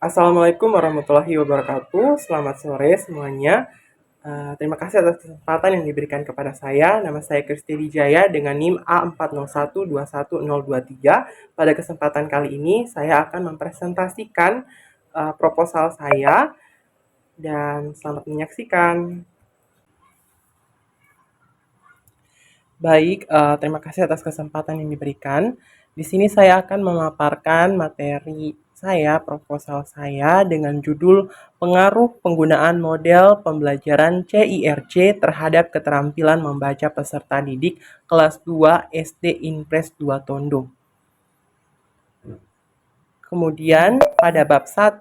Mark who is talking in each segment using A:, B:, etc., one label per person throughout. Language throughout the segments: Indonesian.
A: Assalamualaikum warahmatullahi wabarakatuh. Selamat sore semuanya. Terima kasih atas kesempatan yang diberikan kepada saya. Nama saya Kristi Wijaya dengan NIM A40121023. Pada kesempatan kali ini saya akan mempresentasikan proposal saya dan selamat menyaksikan. Baik, terima kasih atas kesempatan yang diberikan. Di sini saya akan memaparkan materi saya, proposal saya dengan judul Pengaruh Penggunaan Model Pembelajaran CIRC terhadap Keterampilan Membaca Peserta Didik Kelas 2 SD Inpres 2 Tondo. Kemudian pada bab 1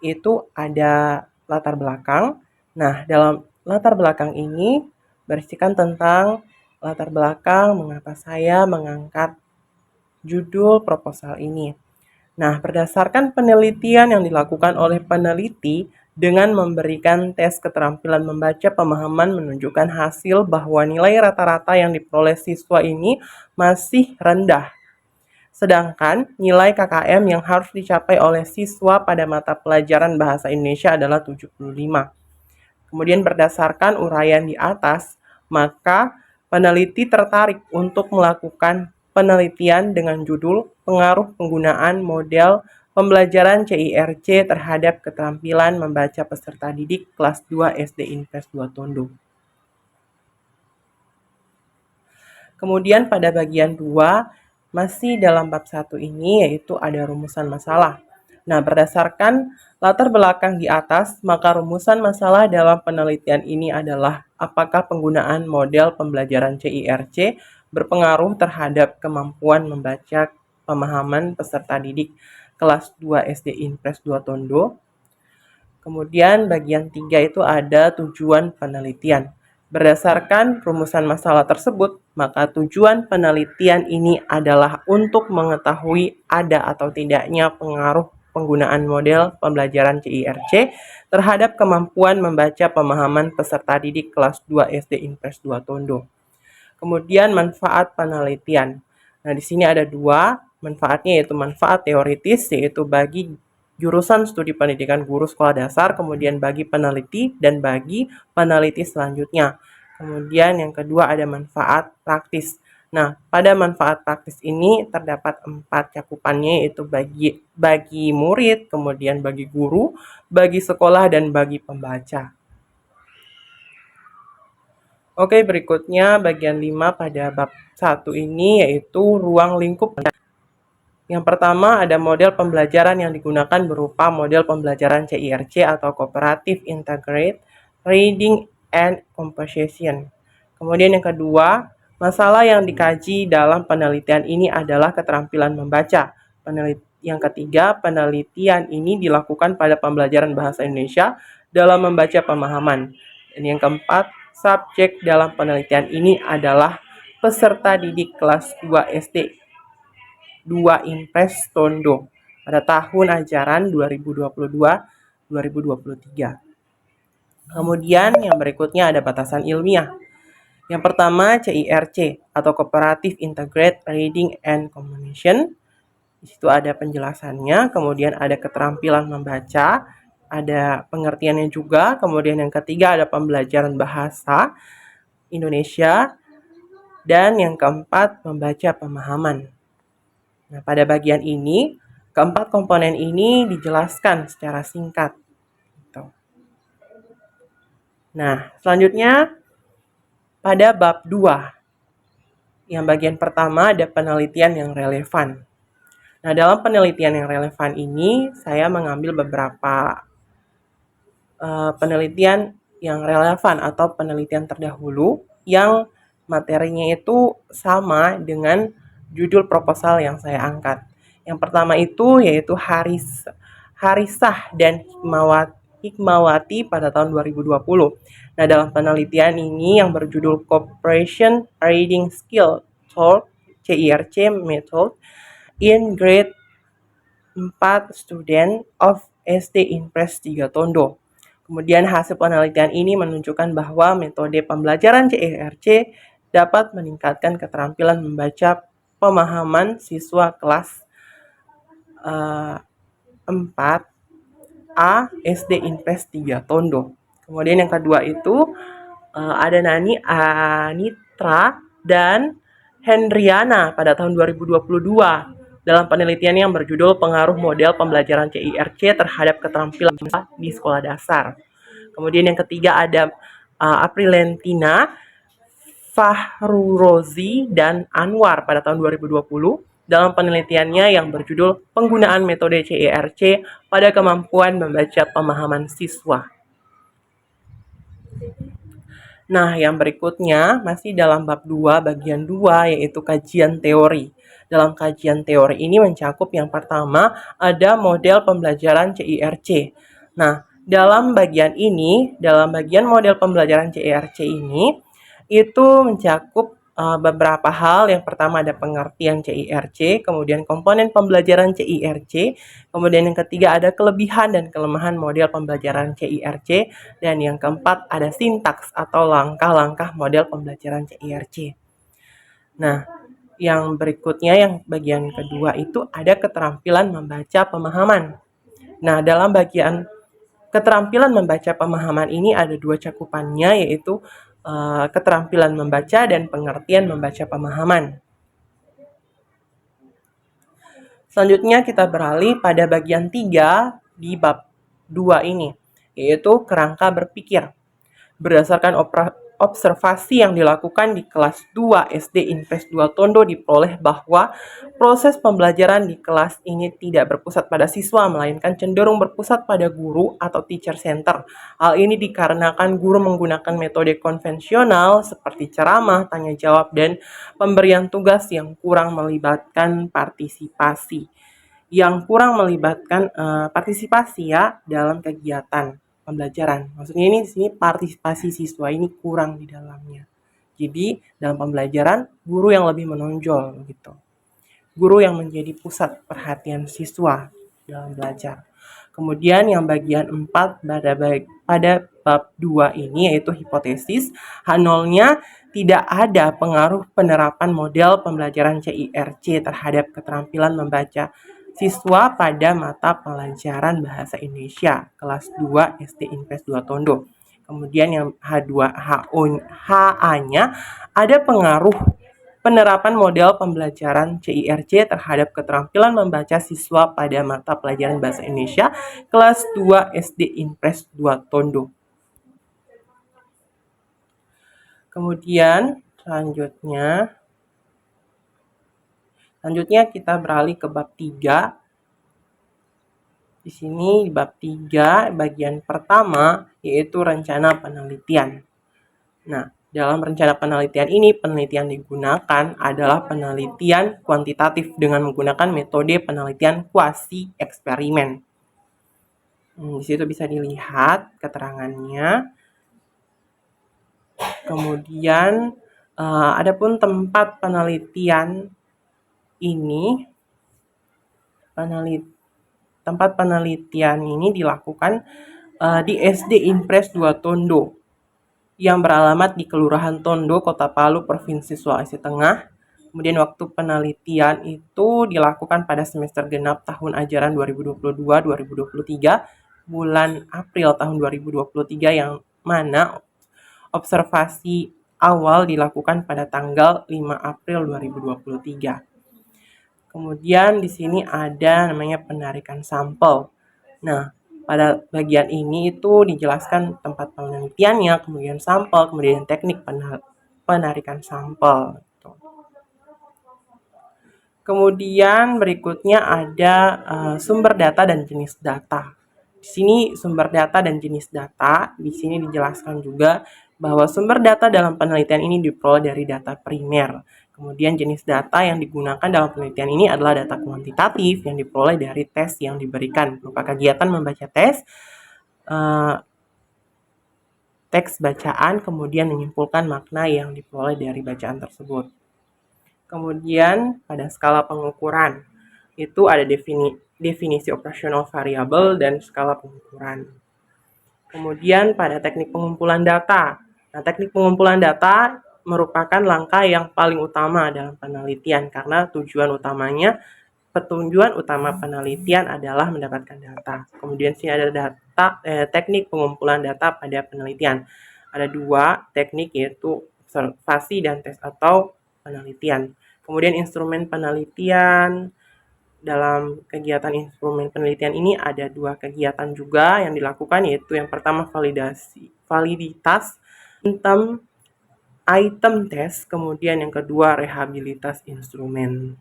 A: itu ada latar belakang. Nah, dalam latar belakang ini berisikan tentang latar belakang mengapa saya mengangkat judul proposal ini. Nah, berdasarkan penelitian yang dilakukan oleh peneliti dengan memberikan tes keterampilan membaca pemahaman menunjukkan hasil bahwa nilai rata-rata yang diperoleh siswa ini masih rendah. Sedangkan nilai KKM yang harus dicapai oleh siswa pada mata pelajaran Bahasa Indonesia adalah 75. Kemudian berdasarkan uraian di atas, maka peneliti tertarik untuk melakukan penelitian dengan judul Pengaruh Penggunaan Model Pembelajaran CIRC terhadap Keterampilan Membaca Peserta Didik Kelas 2 SD Inpres 2 Tondo. Kemudian pada bagian 2, masih dalam bab 1 ini yaitu ada rumusan masalah. Nah, berdasarkan latar belakang di atas, maka rumusan masalah dalam penelitian ini adalah apakah penggunaan model pembelajaran CIRC berpengaruh terhadap kemampuan membaca pemahaman peserta didik kelas 2 SD Inpres 2 Tondo. Kemudian bagian 3 itu ada tujuan penelitian. Berdasarkan rumusan masalah tersebut, maka tujuan penelitian ini adalah untuk mengetahui ada atau tidaknya pengaruh penggunaan model pembelajaran CIRC terhadap kemampuan membaca pemahaman peserta didik kelas 2 SD Inpres 2 Tondo. Kemudian manfaat penelitian. Nah, di sini ada dua manfaatnya, yaitu manfaat teoritis, yaitu bagi jurusan studi pendidikan guru sekolah dasar, kemudian bagi peneliti dan bagi peneliti selanjutnya. Kemudian yang kedua ada manfaat praktis. Nah, pada manfaat praktis ini terdapat 4 cakupannya, yaitu bagi murid, kemudian bagi guru, bagi sekolah, dan bagi pembaca. Oke, berikutnya bagian 5 pada bab 1 ini yaitu ruang lingkup. Yang pertama ada model pembelajaran yang digunakan berupa model pembelajaran CIRC atau Cooperative Integrated Reading and Comprehension. Kemudian yang kedua, masalah yang dikaji dalam penelitian ini adalah keterampilan membaca. Yang ketiga, penelitian ini dilakukan pada pembelajaran bahasa Indonesia dalam membaca pemahaman. Dan yang keempat, subjek dalam penelitian ini adalah peserta didik kelas 2 SD 2 Inpres Tondo pada tahun ajaran 2022-2023. Kemudian yang berikutnya ada batasan ilmiah. Yang pertama CIRC atau Cooperative Integrated Reading and Comprehension. Di situ ada penjelasannya, kemudian ada keterampilan membaca, ada pengertiannya juga, kemudian yang ketiga ada pembelajaran bahasa Indonesia, dan yang keempat membaca pemahaman. Nah, pada bagian ini, keempat komponen ini dijelaskan secara singkat. Nah, selanjutnya pada bab 2, yang bagian pertama ada penelitian yang relevan. Nah, dalam penelitian yang relevan ini, saya mengambil beberapa penelitian yang relevan atau penelitian terdahulu yang materinya itu sama dengan judul proposal yang saya angkat. Yang pertama itu yaitu Harisah dan Hikmawati pada tahun 2020. Nah, dalam penelitian ini yang berjudul Comprehension Reading Skill Tool CIRC Method in Grade 4 Student of SD Inpres 3 Tondo. Kemudian hasil penelitian ini menunjukkan bahwa metode pembelajaran CIRC dapat meningkatkan keterampilan membaca pemahaman siswa kelas 4 4 A SD Invest 3 Tondo. Kemudian yang kedua itu ada Nani Anitra dan Hendriana pada tahun 2022 dalam penelitian yang berjudul Pengaruh Model Pembelajaran CIRC terhadap Keterampilan di Sekolah Dasar. Kemudian yang ketiga ada Aprilentina, Fahrurozi, dan Anwar pada tahun 2020 dalam penelitiannya yang berjudul Penggunaan Metode CIRC pada Kemampuan Membaca Pemahaman Siswa. Nah, yang berikutnya masih dalam bab 2 bagian 2 yaitu kajian teori. Dalam kajian teori ini mencakup yang pertama ada model pembelajaran CIRC. Nah, dalam bagian model pembelajaran CIRC ini itu mencakup beberapa hal. Yang pertama ada pengertian CIRC, kemudian komponen pembelajaran CIRC, kemudian yang ketiga ada kelebihan dan kelemahan model pembelajaran CIRC, dan yang keempat ada sintaks atau langkah-langkah model pembelajaran CIRC. Nah, yang berikutnya yang bagian kedua itu ada keterampilan membaca pemahaman. Nah, dalam bagian keterampilan membaca pemahaman ini ada dua cakupannya, yaitu keterampilan membaca dan pengertian membaca pemahaman. Selanjutnya kita beralih pada bagian 3 di bab 2 ini, yaitu kerangka berpikir. Berdasarkan observasi yang dilakukan di kelas 2 SD Invest 2 Tondo diperoleh bahwa proses pembelajaran di kelas ini tidak berpusat pada siswa, melainkan cenderung berpusat pada guru atau teacher center. Hal ini dikarenakan guru menggunakan metode konvensional seperti ceramah, tanya jawab, dan pemberian tugas yang kurang melibatkan partisipasi. Dalam kegiatan pembelajaran. Maksudnya ini di sini partisipasi siswa ini kurang di dalamnya. Jadi dalam pembelajaran guru yang lebih menonjol gitu. Guru yang menjadi pusat perhatian siswa dalam belajar. Kemudian yang bagian 4 pada bab 2 ini yaitu hipotesis. H0-nya tidak ada pengaruh penerapan model pembelajaran CIRC terhadap keterampilan membaca siswa pada mata pelajaran Bahasa Indonesia kelas 2 SD Invest 2 Tondo. Kemudian yang HA-nya ada pengaruh penerapan model pembelajaran CIRC terhadap keterampilan membaca siswa pada mata pelajaran Bahasa Indonesia kelas 2 SD Invest 2 Tondo. Kemudian Selanjutnya kita beralih ke bab 3. Di sini di bab 3 bagian pertama yaitu rencana penelitian. Nah, dalam rencana penelitian ini penelitian digunakan adalah penelitian kuantitatif dengan menggunakan metode penelitian kuasi eksperimen. Di situ bisa dilihat keterangannya. Kemudian adapun tempat penelitian ini dilakukan di SD Invest 2 Tondo yang beralamat di Kelurahan Tondo, Kota Palu, Provinsi Sulawesi Tengah. Kemudian waktu penelitian itu dilakukan pada semester genap tahun ajaran 2022-2023 bulan April tahun 2023 yang mana observasi awal dilakukan pada tanggal 5 April 2023. Kemudian di sini ada namanya penarikan sampel. Nah, pada bagian ini itu dijelaskan tempat penelitiannya, kemudian sampel, kemudian teknik penarikan sampel. Kemudian berikutnya ada sumber data dan jenis data. Di sini sumber data dan jenis data, di sini dijelaskan juga bahwa sumber data dalam penelitian ini diperoleh dari data primer. Kemudian jenis data yang digunakan dalam penelitian ini adalah data kuantitatif yang diperoleh dari tes yang diberikan berupa kegiatan membaca teks bacaan, kemudian menyimpulkan makna yang diperoleh dari bacaan tersebut. Kemudian pada skala pengukuran itu ada definisi operasional variabel dan skala pengukuran. Kemudian pada teknik pengumpulan data. Nah, teknik pengumpulan data merupakan langkah yang paling utama dalam penelitian karena tujuan utamanya Tujuan utama penelitian adalah mendapatkan data. Kemudian sini ada teknik pengumpulan data pada penelitian. Ada 2 teknik, yaitu observasi dan tes atau penelitian. Kemudian instrumen penelitian. Dalam kegiatan instrumen penelitian ini ada 2 kegiatan juga yang dilakukan, yaitu yang pertama validitas item tes, kemudian yang kedua rehabilitas instrumen.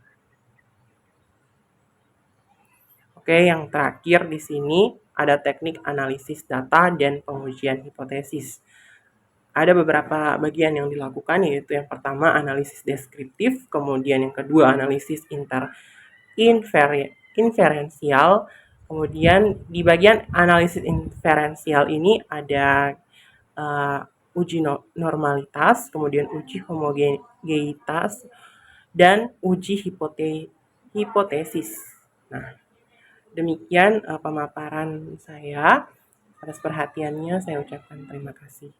A: Oke, yang terakhir di sini ada teknik analisis data dan pengujian hipotesis. Ada beberapa bagian yang dilakukan, yaitu yang pertama analisis deskriptif, kemudian yang kedua analisis inferensial. Kemudian di bagian analisis inferensial ini ada uji normalitas, kemudian uji homogenitas, dan uji hipotesis. Nah, demikian pemaparan saya. Atas perhatiannya saya ucapkan terima kasih.